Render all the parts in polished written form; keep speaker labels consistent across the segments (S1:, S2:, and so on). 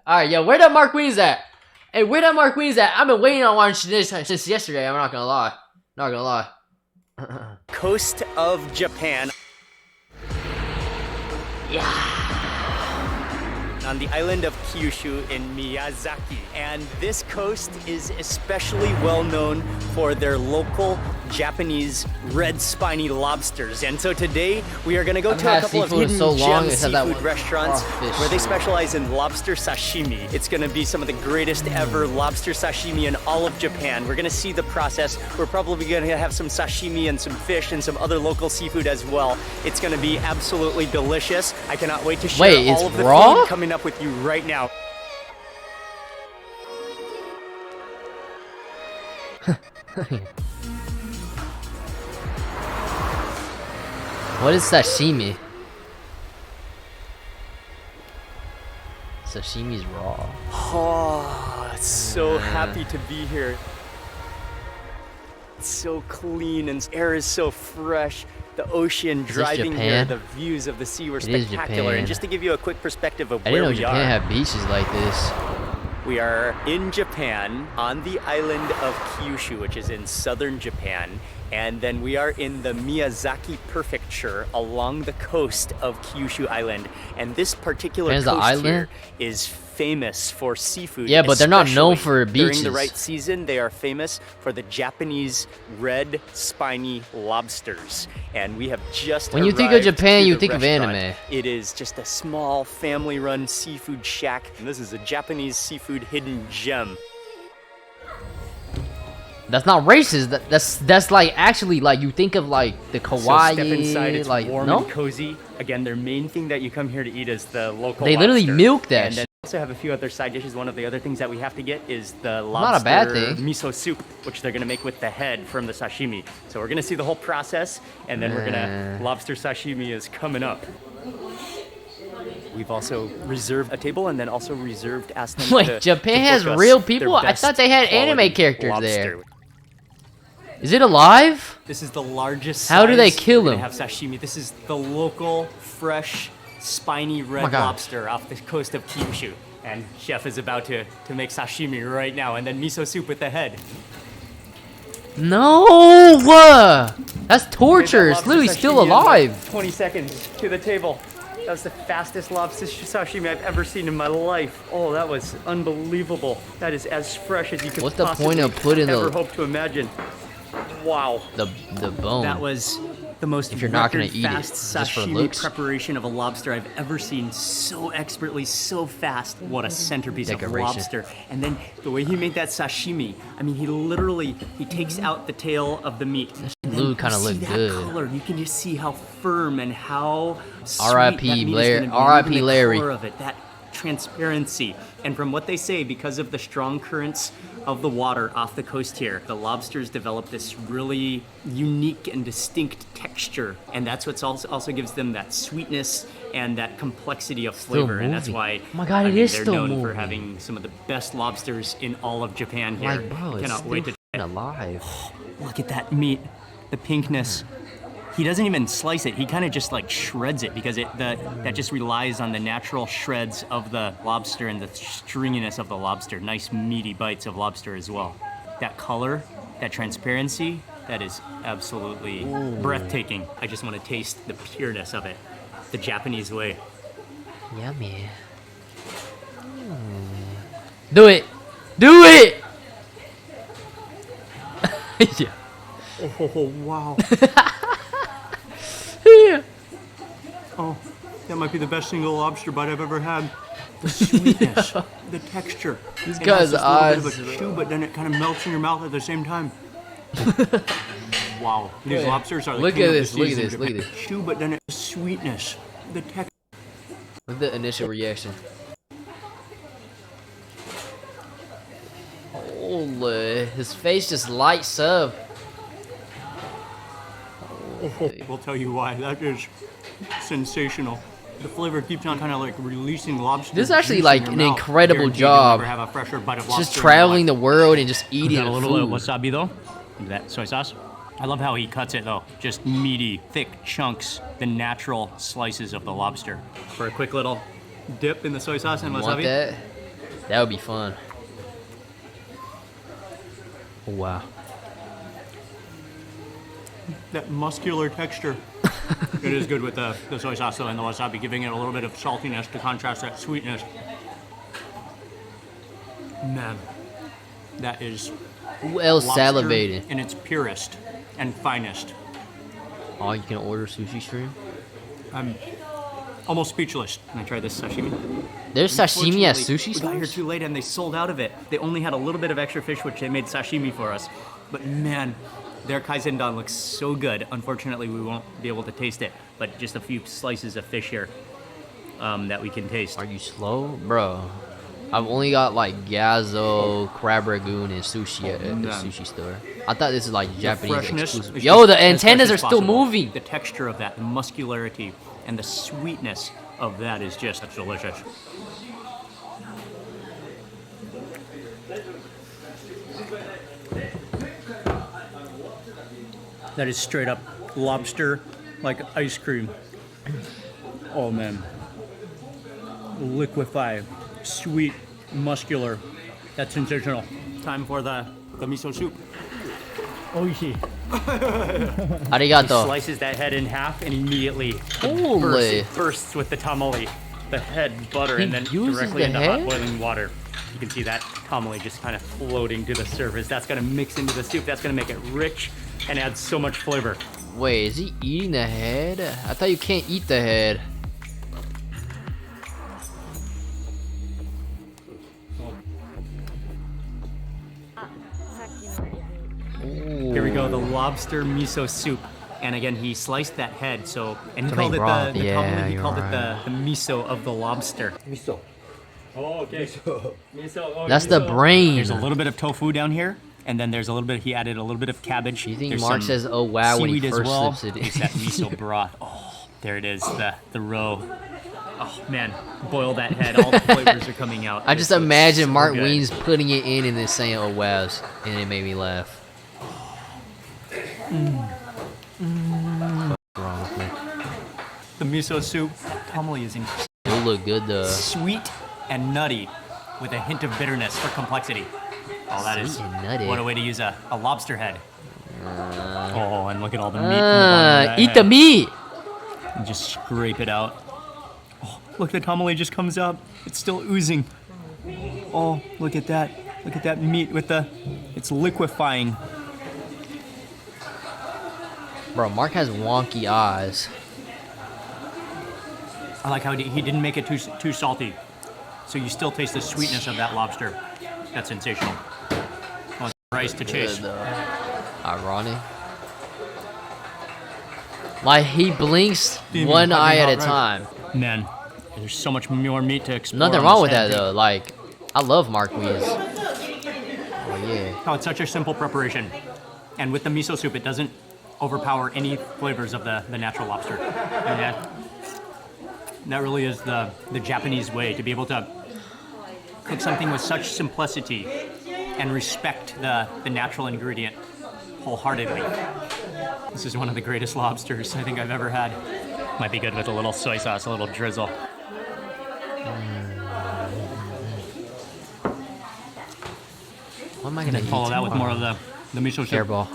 S1: Alright, yo, where that Mark Wiens at? Hey, where that Mark Wiens at? I've been waiting on watching this since yesterday. I'm not gonna lie. Not gonna lie.
S2: Coast of Japan.
S1: Yeah.
S2: On the island of Kyushu in Miyazaki. And this coast is especially well known for their local Japanese red spiny lobsters. And so today we are going to go to a couple of hidden gem seafood restaurants where they specialize in lobster sashimi. It's going to be some of the greatest ever lobster sashimi in all of Japan. We're going to see the process. We're probably going to have some sashimi and some fish and some other local seafood as well. It's going to be absolutely delicious. I cannot wait to share all of the food coming up with you right now.
S1: What is sashimi? Sashimi's raw.
S2: Oh, so happy to be here. It's so clean and air is so fresh. The ocean driving here, the views of the sea were spectacular. And just to give you a quick perspective of where we are.
S1: I didn't know Japan had beaches like this.
S2: We are in Japan on the island of Kyushu, which is in southern Japan. And then we are in the Miyazaki prefecture along the coast of Kyushu Island. And this particular coast here is famous for seafood.
S1: Yeah, but they're not known for beaches.
S2: During the right season, they are famous for the Japanese red spiny lobsters. And we have just
S1: When you think of Japan, you think of anime.
S2: It is just a small family-run seafood shack. And this is a Japanese seafood hidden gem.
S1: That's not racist. That's like actually like you think of like the kawaii.
S2: So step inside. It's
S1: like
S2: warm and cozy. Again, their main thing that you come here to eat is the local.
S1: They literally milk that.
S2: And then we also have a few other side dishes. One of the other things that we have to get is the lobster
S1: not a bad thing.
S2: Miso soup, which they're gonna make with the head from the sashimi. So we're gonna see the whole process, and then we're gonna lobster sashimi is coming up. We've also reserved a table and then also asked them
S1: Wait, Japan has real people? I thought they had anime characters there. Is it alive?
S2: This is the largest.
S1: How do they kill them?
S2: Have sashimi. This is the local, fresh, spiny red lobster off the coast of Kyushu. And chef is about to make sashimi right now, and then miso soup with the head.
S1: No! That's torture. It's literally still alive.
S2: Like 20 seconds to the table. That was the fastest lobster sashimi I've ever seen in my life. Oh, that was unbelievable. That is as fresh as you could possibly ever hope to imagine. Wow.
S1: The bone.
S2: That was the most
S1: if you're not gonna eat
S2: fast
S1: it, just for
S2: sashimi
S1: looks.
S2: preparation of a lobster I've ever seen. So expertly, so fast. What a centerpiece of lobster. And then the way he made that sashimi, I mean, he takes out the tail of the meat.
S1: Blue kind of looked good.
S2: Color, you can just see how firm and how
S1: R.I.P. Blair. R.I.P. Larry.
S2: Of it, that transparency. And from what they say, because of the strong currents of the water off the coast here, the lobsters develop this really unique and distinct texture, and that's what's also gives them that sweetness and that complexity of flavor. And that's why they're known for having some of the best lobsters in all of Japan here.
S1: Like, bro,
S2: I cannot wait to try it.
S1: Alive.
S2: Look at that meat, the pinkness. He doesn't even slice it. He kind of just like shreds it because that just relies on the natural shreds of the lobster and the stringiness of the lobster. Nice meaty bites of lobster as well. That color, that transparency, that is absolutely breathtaking. I just want to taste the pureness of it, the Japanese way.
S1: Yummy. Do it! Do it! Yeah.
S2: Oh, wow.
S1: Yeah.
S2: Oh, that might be the best single lobster bite I've ever had. The sweetness, the texture.
S1: This guy's eyes.
S2: It's a bit of a chew, but then it kind of melts in your mouth at the same time. Wow, these lobsters are the king of the season.
S1: Look at this.
S2: Chew, but then it's sweetness, the texture.
S1: Look at the initial reaction. Holy, his face just lights up.
S2: We'll tell you why. That is sensational. The flavor keeps on kind of like releasing lobster.
S1: This is actually like an incredible job.
S2: Have a fresher bite of
S1: just traveling the world and just eating
S2: a little wasabi though. That soy sauce. I love how he cuts it though. Just meaty, thick chunks, the natural slices of the lobster. For a quick little dip in the soy sauce and wasabi.
S1: Want that? That would be fun. Oh, wow.
S2: That muscular texture. It is good with the soy sauce though, and the wasabi, giving it a little bit of saltiness to contrast that sweetness. Man, that is
S1: Who else
S2: lobster
S1: salivating?
S2: in its purest and finest.
S1: Oh, you can order sushi stream?
S2: I'm almost speechless when I tried this sashimi.
S1: There's sashimi at
S2: Unfortunately,
S1: sushi
S2: we got here
S1: stores?
S2: too late and they sold out of it. They only had a little bit of extra fish, which they made sashimi for us. But man, their kaizendan looks so good. Unfortunately, we won't be able to taste it, but just a few slices of fish here that we can taste.
S1: Are you slow? Bro, I've only got like gazzo, crab ragoon, and sushi at the sushi store. I thought this is like Japanese
S2: Freshness
S1: exclusive.
S2: is
S1: Yo,
S2: just
S1: the
S2: as fresh
S1: antennas
S2: as
S1: are still
S2: possible.
S1: moving.
S2: The texture of that, the muscularity, and the sweetness of that is just delicious. That is straight up lobster, like ice cream. Oh man. Liquefy, sweet, muscular. That's sensational. Time for the miso soup. Oishi.
S1: Arigato.
S2: Slices that head in half and immediately
S1: Holy.
S2: bursts with the tamale, the head butter,
S1: He
S2: and then
S1: uses
S2: directly
S1: the
S2: into
S1: head?
S2: hot boiling water. You can see that tamale just kind of floating to the surface. That's gonna mix into the soup. That's gonna make it rich and add so much flavor.
S1: Wait, is he eating the head? I thought you can't eat the head.
S2: Here we go, the lobster miso soup. And again, he sliced that head, and he
S1: To
S2: called
S1: make
S2: it
S1: broth.
S2: the
S1: Yeah,
S2: tamale, he
S1: you're
S2: called it
S1: right.
S2: the miso of the lobster.
S3: Miso.
S2: Oh, okay. Miso. Oh,
S1: That's the brain.
S2: There's a little bit of tofu down here, and then there's a little bit. He added a little bit of cabbage.
S1: You think
S2: There's
S1: Mark
S2: some
S1: says, "Oh wow" when he
S2: seaweed as
S1: first
S2: well.
S1: slips it
S2: It's that miso broth. Oh, there it is. The roe. Oh man, boil that head. All the flavors are coming out.
S1: I
S2: This
S1: just
S2: looks
S1: imagine
S2: so
S1: Mark
S2: good.
S1: Wiens putting it in and then saying, "Oh wow," and it made me laugh. What's wrong with me?
S2: The miso soup. That tamale is
S1: It'll look good though.
S2: sweet and nutty, with a hint of bitterness for complexity. Oh, that is
S1: Sweet and nutty.
S2: what a way to use a lobster head. Oh, and look at all the meat. in the bottom of that
S1: Eat the
S2: head.
S1: meat.
S2: And just scrape it out. Oh, look, the tamale just comes out. It's still oozing. Oh, look at that. Look at that meat with it's liquefying.
S1: Bro, Mark has wonky eyes.
S2: I like how he didn't make it too salty. So you still taste the sweetness of that lobster. That's sensational. Oh, rice to chase.
S1: Good, though. Ironic. Like he blinks
S2: Steaming,
S1: one eye
S2: piping
S1: at a
S2: hot rice.
S1: time.
S2: Man, there's so much more meat to explore.
S1: Nothing
S2: on
S1: wrong
S2: this
S1: with that
S2: head.
S1: though. Like, I love Mark Wiens. Oh yeah.
S2: Oh, it's such a simple preparation. And with the miso soup, it doesn't overpower any flavors of the natural lobster. And that really is the Japanese way, to be able to cook something with such simplicity and respect the natural ingredient wholeheartedly. This is one of the greatest lobsters I think I've ever had. Might be good with a little soy sauce, a little drizzle.
S1: What am I
S2: And
S1: gonna
S2: then follow
S1: eat
S2: that with more
S1: tomorrow?
S2: of the miso soup.
S1: Hairball.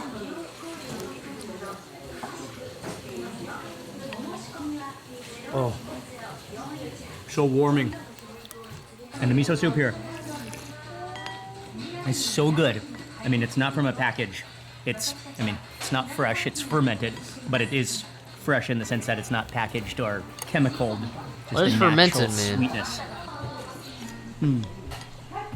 S2: Oh, so warming. And the miso soup here is so good. I mean, it's not from a package. It's not fresh, it's fermented, but it is fresh in the sense that it's not packaged or chemicaled. Just
S1: What is
S2: the
S1: fermented
S2: natural
S1: mean?
S2: sweetness.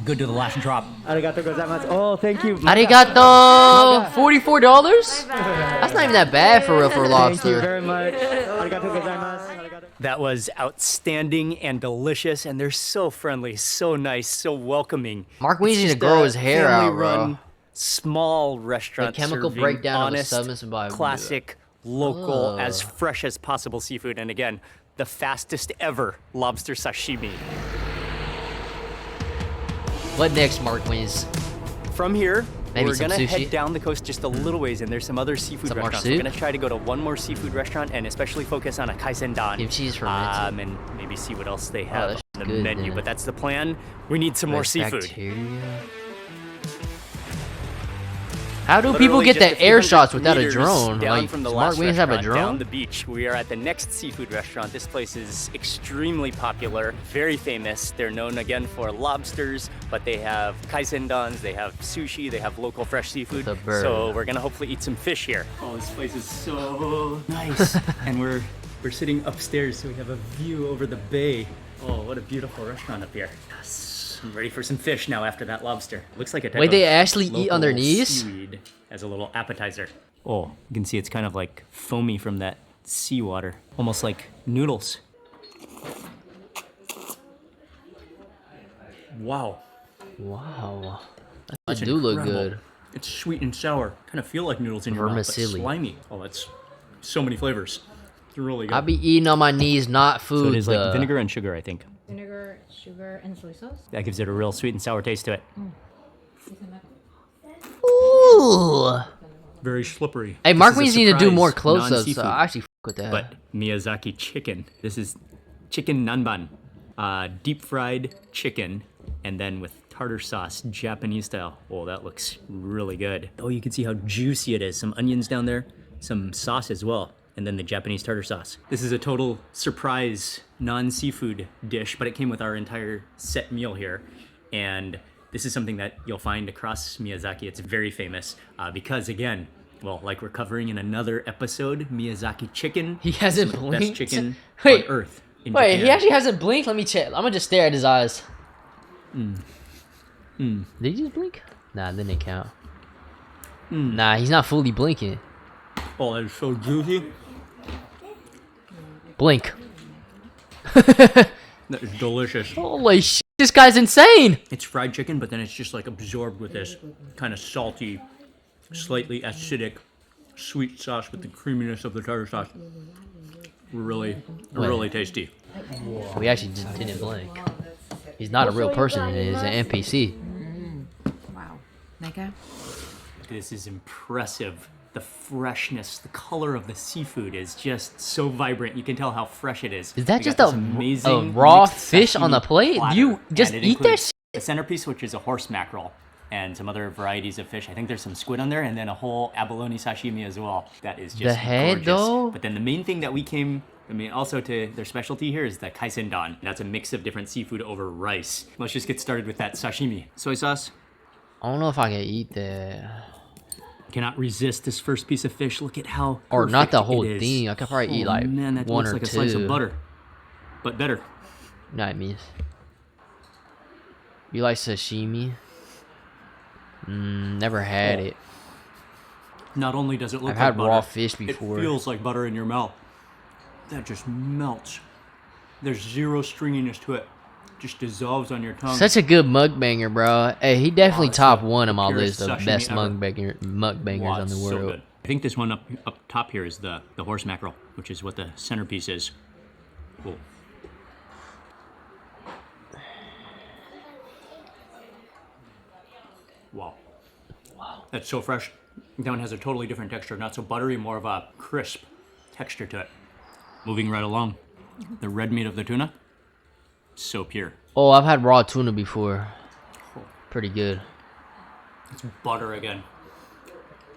S2: Good to the last drop.
S3: Arigato gozaimasu. Oh, thank you.
S1: Arigato! $44? That's not even that bad for real for a
S3: Thank you
S1: lobster.
S3: very much. Arigato gozaimasu. Arigato.
S2: That was outstanding and delicious, and they're so friendly, so nice, so welcoming.
S1: Mark Wiens
S2: It's
S1: needs to
S2: just
S1: grow
S2: a
S1: his hair out, bro.
S2: family-run, small restaurant
S1: The chemical
S2: serving
S1: breakdown of a
S2: honest,
S1: submissive by-
S2: classic, local,
S1: Oh.
S2: as fresh as possible seafood. And again, the fastest ever lobster sashimi.
S1: What next, Mark Wiens?
S2: From here,
S1: Maybe
S2: we're
S1: some
S2: gonna
S1: sushi.
S2: head down the coast just a little ways, and there's some other seafood
S1: Some more
S2: restaurants. We're
S1: soup?
S2: gonna try to go to one more seafood restaurant, and especially focus on a kaisendan.
S1: Kimchi is fermented.
S2: And maybe see what else they have
S1: that's
S2: on the
S1: good,
S2: menu.
S1: then.
S2: But that's the plan. We need some more
S1: Less
S2: seafood.
S1: bacteria. How do
S2: Literally
S1: people get
S2: just
S1: the
S2: a few
S1: air
S2: hundred
S1: shots without a
S2: meters
S1: drone?
S2: Down
S1: Like,
S2: from the
S1: Smart
S2: last
S1: Wings have a
S2: restaurant, down
S1: drone?
S2: the beach. We are at the next seafood restaurant. This place is extremely popular, very famous. They're known again for lobsters, but they have kaisendans, they have sushi, they have local fresh seafood.
S1: The bird.
S2: So we're gonna hopefully eat some fish here. Oh, this place is so nice. And we're sitting upstairs, so we have a view over the bay. Oh, what a beautiful restaurant up here. Yes. I'm ready for some fish now after that lobster. Looks like a type
S1: Wait, they
S2: of
S1: actually eat on their
S2: local
S1: knees?
S2: seaweed as a little appetizer. Oh, you can see it's kind of like foamy from that seawater, almost like noodles. Wow,
S1: Wow.
S2: that's
S1: That do look
S2: incredible.
S1: good.
S2: It's sweet and sour. Kind of feel like noodles in your mouth, but
S1: Vermicelli.
S2: slimy. Oh, that's so many flavors. It's really good.
S1: I be eating on my knees, not food.
S2: So it is like
S1: though.
S2: vinegar and sugar, I think.
S4: Vinegar, sugar, and soy sauce.
S2: That gives it a real sweet and sour taste to it.
S1: Ooh.
S2: Very slippery.
S1: Hey,
S2: This
S1: Mark
S2: is a
S1: Wings need to do
S2: surprise
S1: more close-ups. So
S2: non-seafood.
S1: I actually fuck with that.
S2: But Miyazaki chicken. This is chicken nanban, deep fried chicken, and then with tartar sauce, Japanese style. Oh, that looks really good. Oh, you can see how juicy it is. Some onions down there, some sauce as well, and then the Japanese tartar sauce. This is a total surprise non-seafood dish, but it came with our entire set meal here. And this is something that you'll find across Miyazaki. It's very famous because, again, well, like we're covering in another episode, Miyazaki chicken.
S1: He hasn't
S2: is the best
S1: blinked?
S2: chicken
S1: Wait,
S2: on earth. In
S1: Wait,
S2: Japan.
S1: he actually hasn't blinked? Let me check. I'm gonna just stare at his eyes. Did he just blink? Nah, that didn't count. Nah, he's not fully blinking.
S2: Oh, that is so juicy.
S1: Blink.
S2: That is delicious.
S1: Holy shit, this guy's insane!
S2: It's fried chicken, but then it's just like absorbed with this kind of salty, slightly acidic, sweet sauce with the creaminess of the tartar sauce. Really, really tasty.
S1: We actually just didn't blink. He's not a real person, he's an NPC.
S4: Wow. Mega.
S2: This is impressive. The freshness, the color of the seafood is just so vibrant. You can tell how fresh it is.
S1: Is that
S2: We
S1: just
S2: got
S1: a
S2: this amazing
S1: raw
S2: mixed
S1: fish on the
S2: sashimi
S1: plate?
S2: platter,
S1: You just
S2: and it
S1: eat that
S2: includes
S1: shit?
S2: the centerpiece, which is a horse mackerel, and some other varieties of fish. I think there's some squid on there, and then a whole abalone sashimi as well. That is just
S1: The head,
S2: gorgeous.
S1: though?
S2: But then the main thing that we came, also to their specialty here is the kaisendan. That's a mix of different seafood over rice. Let's just get started with that sashimi. Soy sauce.
S1: I don't know if I can eat that.
S2: Cannot resist this first piece of fish. Look at how
S1: Or not the
S2: perfect
S1: whole
S2: it is.
S1: thing. I could probably eat
S2: Oh,
S1: like
S2: man, that
S1: one
S2: looks
S1: or
S2: like a
S1: two.
S2: slice of butter, but better.
S1: You know what I mean? You like sashimi? Never had it.
S2: Not only does it look
S1: I've
S2: like
S1: had
S2: butter,
S1: raw fish before.
S2: it feels like butter in your mouth. That just melts. There's zero stringiness to it. Just dissolves on your tongue.
S1: Such a good mukbanger, bro. Hey, he definitely
S2: that's
S1: top
S2: the
S1: one on my
S2: purest
S1: list of
S2: sashimi
S1: best
S2: ever.
S1: mukbangers
S2: Wow,
S1: on
S2: it's
S1: the
S2: so
S1: world.
S2: good. I think this one up top here is the horse mackerel, which is what the centerpiece is. Cool. Wow. That's so fresh. That one has a totally different texture. Not so buttery, more of a crisp texture to it. Moving right along. The red meat of the tuna. So pure.
S1: Oh, I've had raw tuna before. Pretty good.
S2: It's butter again.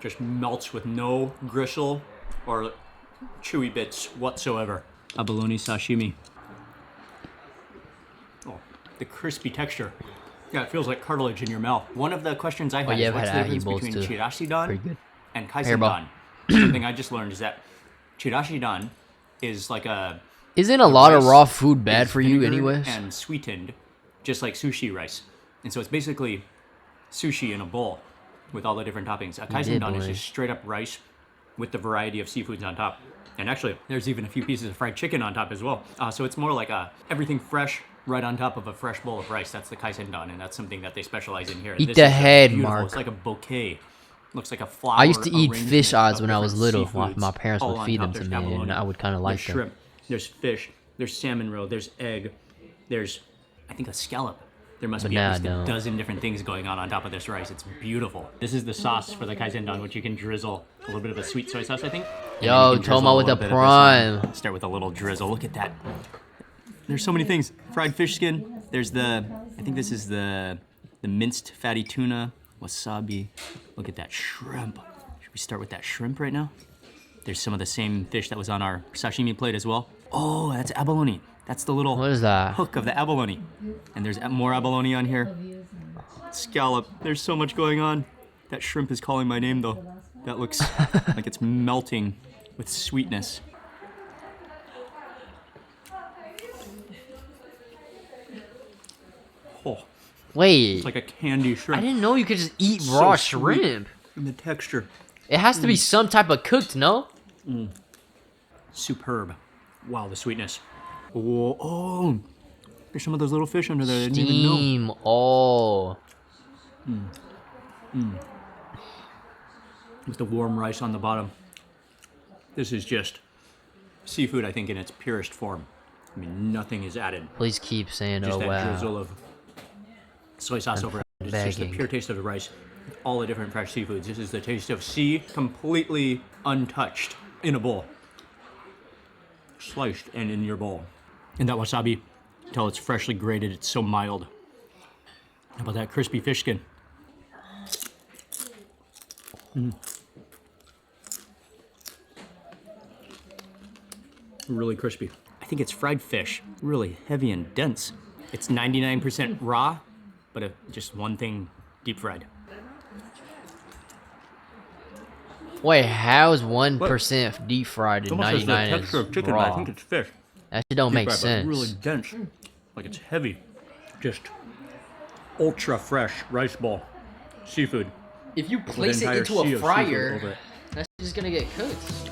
S2: Just melts with no gristle or chewy bits whatsoever. Abalone sashimi. Oh, the crispy texture. Yeah, it feels like cartilage in your mouth. One of the questions I had
S1: yeah,
S2: is
S1: I've
S2: what's the
S1: had ahi
S2: difference
S1: bowls
S2: between
S1: too.
S2: chirashidan
S1: Pretty good.
S2: and
S1: Hairball.
S2: kaisendan? Something I just learned is that chirashidan is like a
S1: Isn't a lot of
S2: rice
S1: raw food bad
S2: is
S1: for you
S2: vinegared
S1: anyways?
S2: and sweetened, just like sushi rice. And so it's basically sushi in a bowl with all the different toppings. A kaisendan is
S1: boy.
S2: just straight up rice with the variety of seafoods on top. And actually, there's even a few pieces of fried chicken on top as well. So it's more like everything fresh right on top of a fresh bowl of rice. That's the kaisendan, and that's something that they specialize in here. And
S1: Eat
S2: this
S1: the
S2: is just
S1: head,
S2: beautiful.
S1: Mark.
S2: It's like a bouquet. Looks like a flower.
S1: I used to eat
S2: arrangement
S1: fish eyes
S2: of
S1: when I was
S2: different
S1: little.
S2: seafoods
S1: My parents
S2: all
S1: would
S2: on
S1: feed
S2: top.
S1: them to
S2: There's
S1: me, and
S2: abalone,
S1: I would kind of like
S2: there's
S1: them.
S2: shrimp, there's fish, there's salmon roe, there's egg, there's I think a scallop. There must be at least a
S1: Banana.
S2: dozen different things going on top of this rice. It's beautiful. This is the sauce for the kaisendon, which you can drizzle a little bit of a sweet soy sauce, I think. And
S1: Yo,
S2: then you can drizzle
S1: Toma
S2: a
S1: with the
S2: little bit of this on.
S1: prime.
S2: Start with a little drizzle. Look at that. There's so many things. Fried fish skin. There's the, I think this is the minced fatty tuna. Wasabi. Look at that shrimp. Should we start with that shrimp right now? There's some of the same fish that was on our sashimi plate as well. Oh, that's abalone. That's the little
S1: What is that?
S2: hook of the abalone. And there's more abalone on here. Scallop. There's so much going on. That shrimp is calling my name though. That looks like it's melting with sweetness. Oh,
S1: Wait,
S2: it's like a candy
S1: I
S2: shrimp.
S1: didn't know you could just eat
S2: So
S1: raw
S2: sweet.
S1: shrimp.
S2: And the texture.
S1: It has to be some type of cooked, no?
S2: Superb. Wow, the sweetness. Oh, oh, there's some of those little fish under there. I didn't even know.
S1: Steam. Oh.
S2: With the warm rice on the bottom. This is just seafood, I think, in its purest form. I mean, nothing is added.
S1: Please keep saying,
S2: Just
S1: oh
S2: that
S1: wow.
S2: drizzle of soy sauce over it. It's just the
S1: begging.
S2: pure taste of the rice. All the different fresh seafoods. This is the taste of sea, completely untouched in a bowl. Sliced and in your bowl. And that wasabi, until it's freshly grated, it's so mild. How about that crispy fish skin? Really crispy. I think it's fried fish, really heavy and dense. It's 99% raw, but just one thing deep fried.
S1: Wait, how's 1% deep fried and
S2: Almost has the
S1: 99
S2: texture
S1: is
S2: of chicken, but I
S1: raw?
S2: think it's fish.
S1: That shit don't
S2: Deep
S1: make
S2: fried, but
S1: sense.
S2: really dense, like it's heavy. Just ultra fresh rice ball, seafood.
S1: If you
S2: with an
S1: place it
S2: entire
S1: into
S2: sea
S1: a
S2: of seafood
S1: fryer,
S2: over it.
S1: that's just gonna get cooked.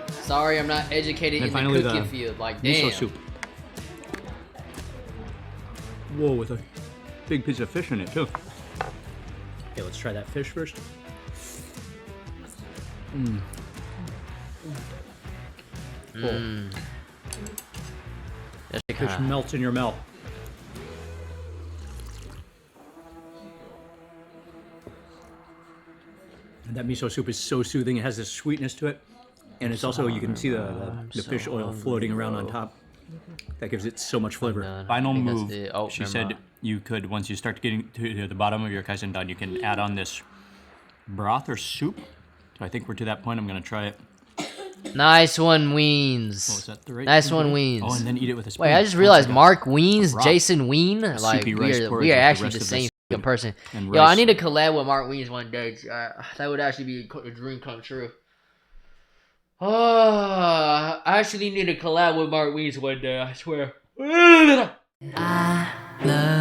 S1: Sorry, I'm not educated
S2: And
S1: in the
S2: finally
S1: cooking
S2: the
S1: field. Like, damn.
S2: Miso soup. Whoa, with a big piece of fish in it too. Okay, let's try that fish first.
S1: That shit
S2: Fish
S1: kinda-
S2: melts in your mouth. And that miso soup is so soothing. It has this sweetness to it. And it's also, you can see the fish oil floating around on top. That gives it so much flavor.
S1: done.
S2: Final
S1: I think that's
S2: move.
S1: it. Oh,
S2: She
S1: never
S2: said
S1: mind.
S2: you could, once you start getting to the bottom of your kaisendon, you can add on this broth or soup. So I think we're to that point. I'm going to try it.
S1: Nice one,
S2: Oh, is
S1: Weens.
S2: that the right
S1: Nice
S2: thing
S1: one,
S2: to do?
S1: Weens.
S2: Oh, and then eat it with a spoon.
S1: Wait, I just
S2: Oh,
S1: realized
S2: it's like
S1: Mark Weens,
S2: rock.
S1: Jason Ween, like
S2: soupy rice
S1: we
S2: porridge
S1: are
S2: with
S1: actually
S2: the
S1: the
S2: rest of
S1: same
S2: this
S1: fucking person.
S2: and
S1: Yo, I
S2: rice.
S1: need to collab with Mark Weens one day. That would actually be a dream come true. Oh, I actually need to collab with Mark Weens one day. I swear.
S5: I love